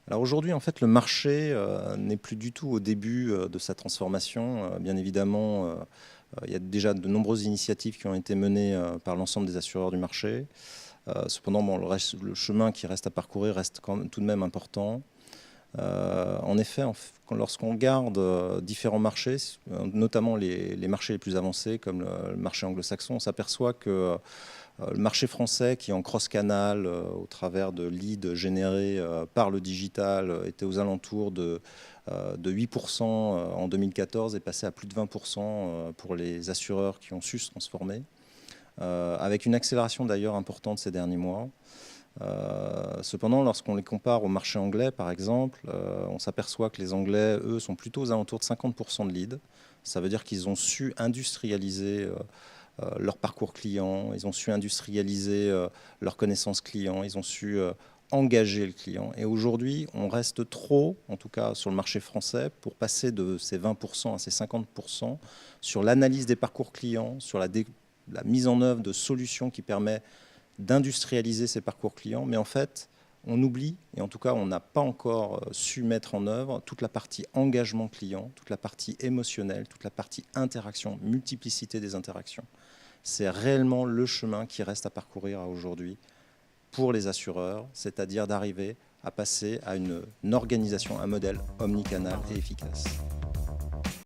Alors aujourd'hui, en fait, le marché n'est plus du tout au début de sa transformation. Bien évidemment, il y a déjà de nombreuses initiatives qui ont été menées par l'ensemble des assureurs du marché. Cependant, bon, le chemin qui reste à parcourir reste quand même, tout de même important. En effet, lorsqu'on regarde différents marchés, notamment les marchés les plus avancés comme le marché anglo-saxon, on s'aperçoit que le marché français qui est en cross-canal au travers de leads générés par le digital était aux alentours de 8% en 2014 et passé à plus de 20% pour les assureurs qui ont su se transformer, avec une accélération d'ailleurs importante ces derniers mois. Cependant, lorsqu'on les compare au marché anglais, par exemple, on s'aperçoit que les Anglais, eux, sont plutôt aux alentours de 50% de leads. Ça veut dire qu'ils ont su industrialiser leur parcours client, ils ont su industrialiser leur connaissance client, ils ont su engager le client. Et aujourd'hui, on reste trop, en tout cas sur le marché français, pour passer de ces 20% à ces 50% sur l'analyse des parcours clients, sur la mise en œuvre de solutions qui permettent d'industrialiser ces parcours clients. Mais en fait, on oublie, et en tout cas on n'a pas encore su mettre en œuvre toute la partie engagement client, toute la partie émotionnelle, toute la partie interaction, multiplicité des interactions. C'est réellement le chemin qui reste à parcourir aujourd'hui pour les assureurs, c'est-à-dire d'arriver à passer à une organisation, un modèle omnicanal et efficace.